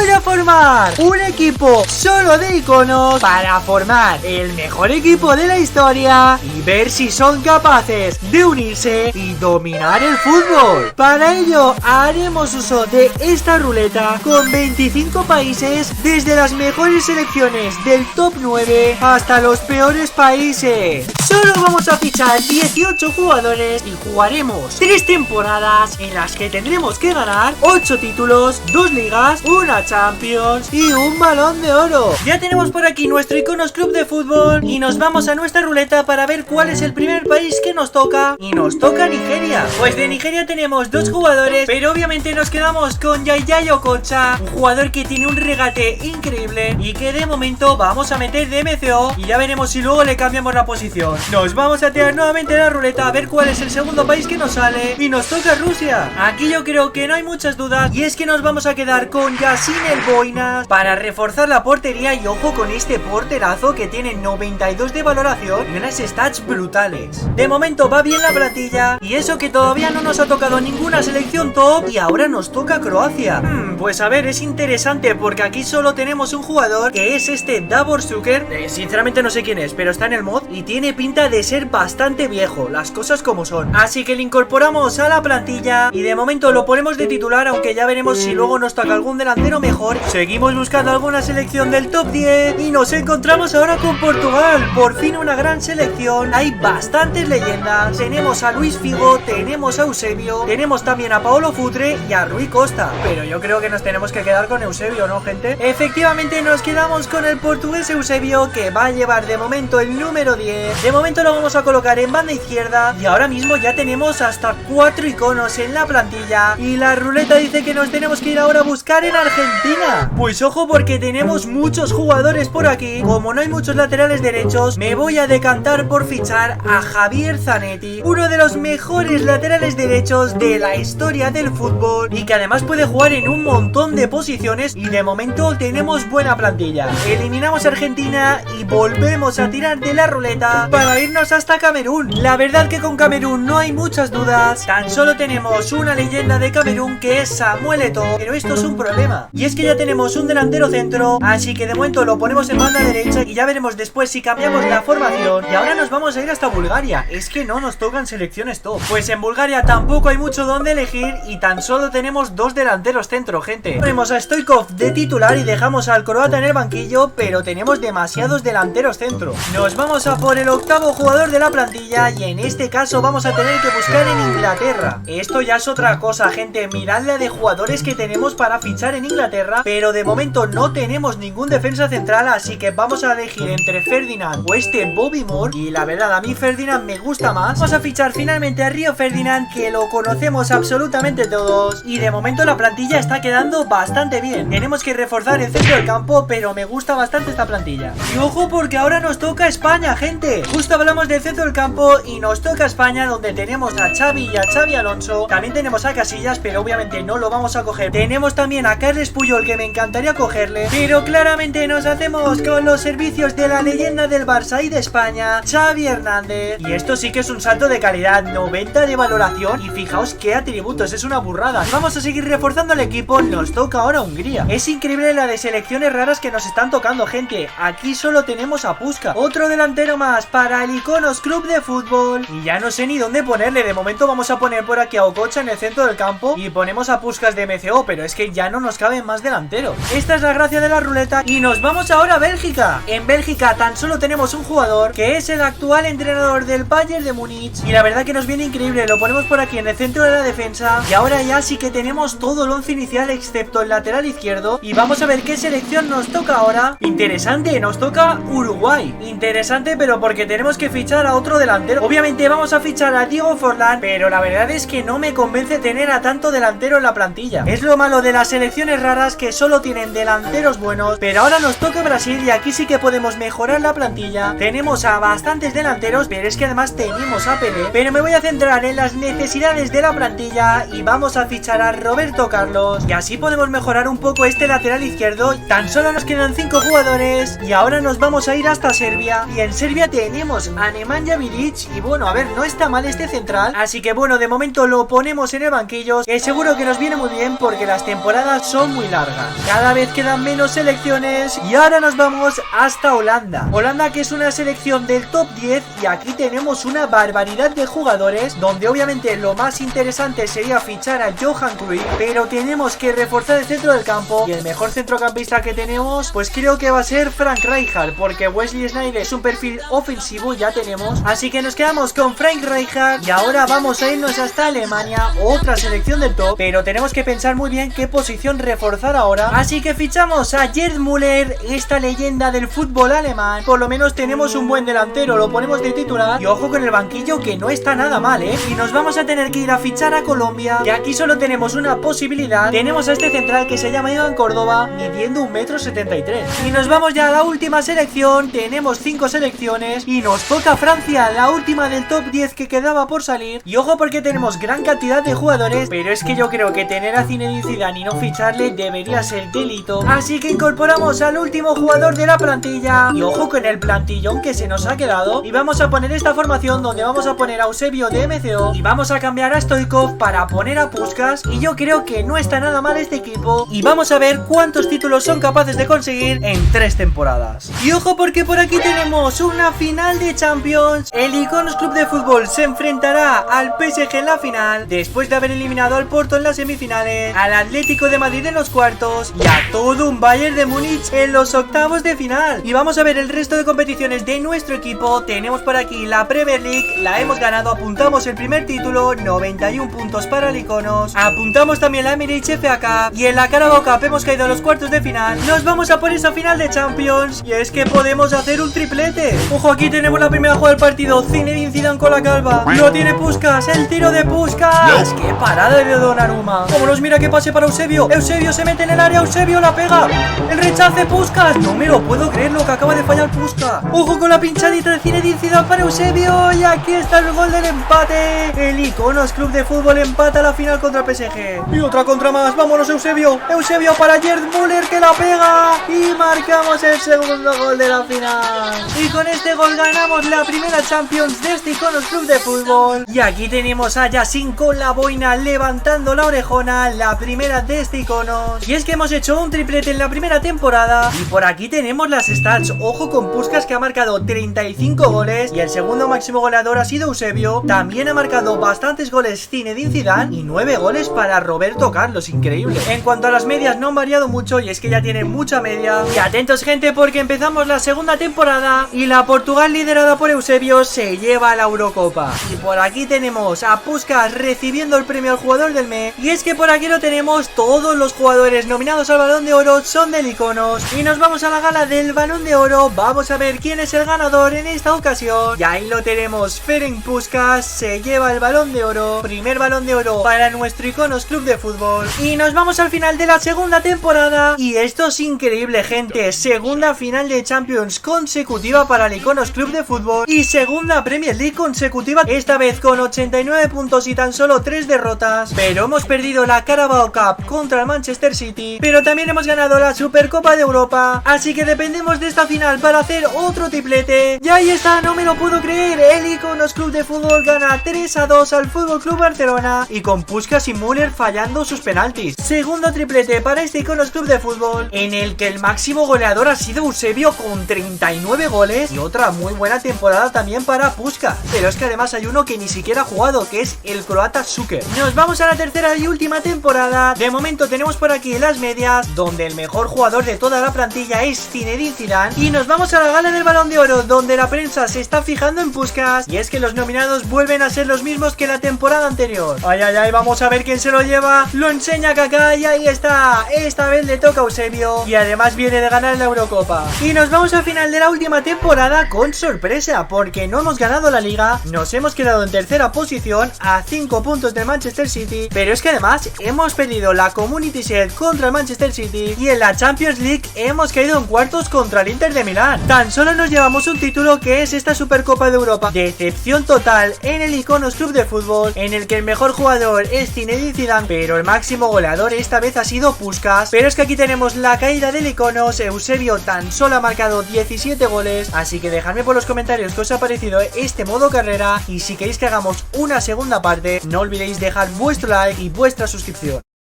voy a formar un equipo solo de iconos para formar el mejor equipo de la historia y ver si son capaces de unirse y dominar el fútbol. Para ello haremos uso de esta ruleta con 25 países, desde las mejores selecciones del top 9 hasta los peores países. Solo vamos a fichar 18 jugadores y jugaremos 3 temporadas en las que tendremos que ganar 8 títulos, 2 ligas, una Champions y un balón de oro. Ya tenemos por aquí nuestro Iconos Club de Fútbol y nos vamos a nuestra ruleta para ver cuál es el primer país que nos toca, y nos toca Nigeria. Pues de Nigeria tenemos 2 jugadores, pero obviamente nos quedamos con Yaya Okocha, un jugador que tiene un regate increíble y que de momento vamos a meter de MCO y ya veremos si luego le cambiamos la posición. Nos vamos a tirar nuevamente la ruleta a ver cuál es el segundo país que nos sale y nos toca Rusia. Aquí yo creo que no hay muchas dudas y es que nos vamos a quedar con Yasin el Boinas para reforzar la portería, y ojo con este porterazo que tiene 92 de valoración y unas stats brutales. De momento va bien la plantilla y eso que todavía no nos ha tocado ninguna selección top y ahora nos toca Croacia. Pues a ver, es interesante porque aquí solo tenemos un jugador que es este Davor Suker. Sinceramente no sé quién es, pero está en el mod y tiene pinta de ser bastante viejo, las cosas como son. Así que le incorporamos a la plantilla y de momento lo ponemos de titular, aunque ya veremos si luego nos toca algún delantero mejor. Seguimos buscando alguna selección del top 10 y nos encontramos ahora con Portugal. Por fin una gran selección, hay bastantes leyendas. Tenemos a Luis Figo, tenemos a Eusebio, tenemos también a Paolo Futre y a Rui Costa. Pero yo creo que nos tenemos que quedar con Eusebio, ¿no, gente? Efectivamente nos quedamos con el portugués Eusebio, que va a llevar de momento el número 10. De momento lo vamos a colocar en banda izquierda y ahora mismo ya tenemos hasta 4 iconos en la plantilla y la ruleta dice que nos tenemos que ir ahora a buscar en Argentina. Pues ojo, porque tenemos muchos jugadores por aquí. Como no hay muchos laterales derechos, me voy a decantar por fichar a Javier Zanetti, uno de los mejores laterales derechos de la historia del fútbol y que además puede jugar en un montón de posiciones, y de momento tenemos buena plantilla. Eliminamos a Argentina y volvemos a tirar de la ruleta para irnos hasta Camerún. La verdad que con Camerún no hay muchas dudas, tan solo tenemos una leyenda de Camerún que es Samuel Eto'o, pero esto es un problema y es que ya tenemos un delantero centro, así que de momento lo ponemos en banda derecha y ya veremos después si cambiamos la formación. Y ahora nos vamos a ir hasta Bulgaria, es que no nos tocan selecciones top. Pues en Bulgaria tampoco hay mucho donde elegir y tan solo tenemos 2 delanteros centro, gente. Ponemos a Stoichkov de titular y dejamos al croata en el banquillo, pero tenemos demasiados delanteros centro. Nos vamos a por el octavo jugador de la plantilla y en este caso vamos a tener que buscar en Inglaterra. Esto ya es otra cosa, gente. Mirad la de jugadores que tenemos para fichar en Inglaterra, pero de momento no tenemos ningún defensa central, así que vamos a elegir entre Ferdinand o este Bobby Moore, y la verdad a mí Ferdinand me gusta más. Vamos a fichar finalmente a Rio Ferdinand, que lo conocemos absolutamente todos, y de momento la plantilla está quedando bastante bien. Tenemos que reforzar el centro del campo, pero me gusta bastante esta plantilla. Y ojo, porque ahora nos toca España, gente. Justo hablamos del centro del campo y nos toca España, donde tenemos a Xavi y a Xavi Alonso. También tenemos a Casillas, pero obviamente no lo vamos a coger. Tenemos también a Carles Puyol, que me encantaría cogerle, pero claramente nos hacemos con los servicios de la leyenda del Barça y de España, Xavi Hernández. Y esto sí que es un salto de calidad, 90 de valoración y fijaos qué atributos, es una burrada. Vamos a seguir reforzando el equipo, nos toca ahora Hungría. Es increíble la de selecciones raras que nos están tocando, gente. Aquí solo tenemos a Puska, otro delantero más para el Iconos Club de Fútbol, y ya no sé ni dónde ponerle. De momento vamos a poner por aquí a Okocha en el centro del campo y ponemos a Puskas de MCO, pero es que ya no nos caben más delanteros. Esta es la gracia de la ruleta y nos vamos ahora a Bélgica. En Bélgica tan solo tenemos un jugador que es el actual entrenador del Bayern de Múnich y la verdad que nos viene increíble. Lo ponemos por aquí en el centro de la defensa y ahora ya sí que tenemos todo el once inicial excepto el lateral izquierdo, y vamos a ver qué selección nos toca ahora. Interesante, nos toca Uruguay. Interesante, pero porque tenemos que fichar a otro delantero. Obviamente vamos a fichar a Diego Forlán, pero la verdad es que no me convence tener a tanto delantero en la plantilla. Es lo malo de las selecciones raras, que solo tienen delanteros buenos. Pero ahora nos toca Brasil y aquí sí que podemos mejorar la plantilla. Tenemos a bastantes delanteros, pero es que además tenemos a Pelé. Pero me voy a centrar en las necesidades de la plantilla y vamos a fichar a Roberto Carlos, y así podemos mejorar un poco este lateral izquierdo. Tan solo nos quedan 5 jugadores y ahora nos vamos a ir hasta Serbia, y en Serbia tenemos a Nemanja Vidic y bueno, a ver, no está mal este central, así que bueno, de momento lo ponemos en el banquillo, que seguro que nos viene muy bien porque las temporadas son muy largas. larga. Cada vez quedan menos selecciones y ahora nos vamos hasta Holanda. Holanda, que es una selección del top 10, y aquí tenemos una barbaridad de jugadores, donde obviamente lo más interesante sería fichar a Johan Cruyff, pero tenemos que reforzar el centro del campo y el mejor centrocampista que tenemos pues creo que va a ser Frank Rijkaard, porque Wesley Sneijder es un perfil ofensivo, ya tenemos, así que nos quedamos con Frank Rijkaard y ahora vamos a irnos hasta Alemania, otra selección del top, pero tenemos que pensar muy bien qué posición reforzar ahora, así que fichamos a Gerd Müller, esta leyenda del fútbol alemán. Por lo menos tenemos un buen delantero, lo ponemos de titular y ojo con el banquillo, que no está nada mal, y nos vamos a tener que ir a fichar a Colombia, y aquí solo tenemos una posibilidad. Tenemos a este central que se llama Iván Córdoba, midiendo 1,73 m, y nos vamos ya a la última selección. Tenemos 5 selecciones y nos toca Francia, la última del top 10 que quedaba por salir, y ojo porque tenemos gran cantidad de jugadores, pero es que yo creo que tener a Zinedine Zidane y no ficharle debería ser delito, así que incorporamos al último jugador de la plantilla, y ojo con el plantillón que se nos ha quedado, y vamos a poner esta formación donde vamos a poner a Eusebio de MCO y vamos a cambiar a Stoichkov para poner a Puskás, y yo creo que no está nada mal este equipo, y vamos a ver cuántos títulos son capaces de conseguir en 3 temporadas. Y ojo porque por aquí tenemos una final de Champions. El Iconos Club de Fútbol se enfrentará al PSG en la final, después de haber eliminado al Porto en las semifinales, al Atlético de Madrid en los cuartos y a todo un Bayern de Múnich en los octavos de final. Y vamos a ver el resto de competiciones de nuestro equipo. Tenemos por aquí la Premier League, la hemos ganado, apuntamos el primer título, 91 puntos para el Iconos, apuntamos también la Emirates FA Cup, y en la Carabao Cup hemos caído a los cuartos de final. Nos vamos a por esa final de Champions, y es que podemos hacer un triplete. Ojo, aquí tenemos la primera jugada del partido, Zinedine Zidane con la calva, lo tiene Puskás, el tiro de Puskás, qué parada de Donnarumma. Como nos mira que pase para Eusebio, Eusebio se mete en el área, Eusebio la pega, el rechace Puskás, no me lo puedo creer lo que acaba de fallar Puskás. Ojo con la pinchadita de Zinedine Zidane para Eusebio, y aquí está el gol del empate. El Iconos Club de Fútbol empata la final contra PSG. Y otra contra más, vámonos Eusebio, Eusebio para Gerd Müller que la pega, y marcamos el segundo gol de la final. Y con este gol ganamos la primera Champions de este Iconos Club de Fútbol. Y aquí tenemos a Yassin con la boina levantando la orejona, la primera de este Iconos. Y es que hemos hecho un triplete en la primera temporada. Y por aquí tenemos las stats. Ojo con Puskás, que ha marcado 35 goles, y el segundo máximo goleador ha sido Eusebio. También ha marcado bastantes goles Zinedine Zidane y 9 goles para Roberto Carlos, increíble. En cuanto a las medias no han variado mucho, y es que ya tienen mucha media. Y atentos gente, porque empezamos la segunda temporada y la Portugal, liderada por Eusebio, se lleva la Eurocopa. Y por aquí tenemos a Puskás recibiendo el premio al jugador del mes, y es que por aquí lo tenemos, todos los jugadores nominados al Balón de Oro son del Iconos. Y nos vamos a la gala del Balón de Oro, vamos a ver quién es el ganador en esta ocasión, y ahí lo tenemos, Ferenc Puskás se lleva el Balón de Oro, primer Balón de Oro para nuestro Iconos Club de Fútbol. Y nos vamos al final de la segunda temporada, y esto es increíble gente, segunda final de Champions consecutiva para el Iconos Club de Fútbol, y segunda Premier League consecutiva, esta vez con 89 puntos y tan solo 3 derrotas, pero hemos perdido la Carabao Cup contra el Manchester City, pero también hemos ganado la Supercopa de Europa, así que dependemos de esta final para hacer otro triplete. Y ahí está, no me lo puedo creer, el Iconos Club de Fútbol gana 3-2 al FC Barcelona, y con Puskás y Müller fallando sus penaltis. Segundo triplete para este Iconos Club de Fútbol, en el que el máximo goleador ha sido Eusebio con 39 goles, y otra muy buena temporada también para Puskás, pero es que además hay uno que ni siquiera ha jugado, que es el croata Šuker. Nos vamos a la tercera y última temporada. De momento tenemos por aquí las medias, donde el mejor jugador de toda la plantilla es Zinedine Zidane, y nos vamos a la gala del Balón de Oro, donde la prensa se está fijando en Puskás, y es que los nominados vuelven a ser los mismos que la temporada anterior. Ay, ay, ay, vamos a ver quién se lo lleva. Lo enseña Kaká, y ahí está, esta vez le toca a Eusebio, y además viene de ganar la Eurocopa. Y nos vamos al final de la última temporada con sorpresa, porque no hemos ganado la Liga, nos hemos quedado en tercera posición a 5 puntos del Manchester City, pero es que además hemos perdido la Community Shield contra el Manchester City, y en la Champions League hemos caído en cuartos contra el Inter de Milán. Tan solo nos llevamos un título, que es esta Supercopa de Europa. Decepción total en el Iconos Club de Fútbol, en el que el mejor jugador es Zinedine Zidane, pero el máximo goleador esta vez ha sido Puskás. Pero es que aquí tenemos la caída del Iconos, Eusebio tan solo ha marcado 17 goles, así que dejadme por los comentarios qué os ha parecido este modo carrera, y si queréis que hagamos una segunda parte, no olvidéis dejar vuestro like y vuestra suscripción.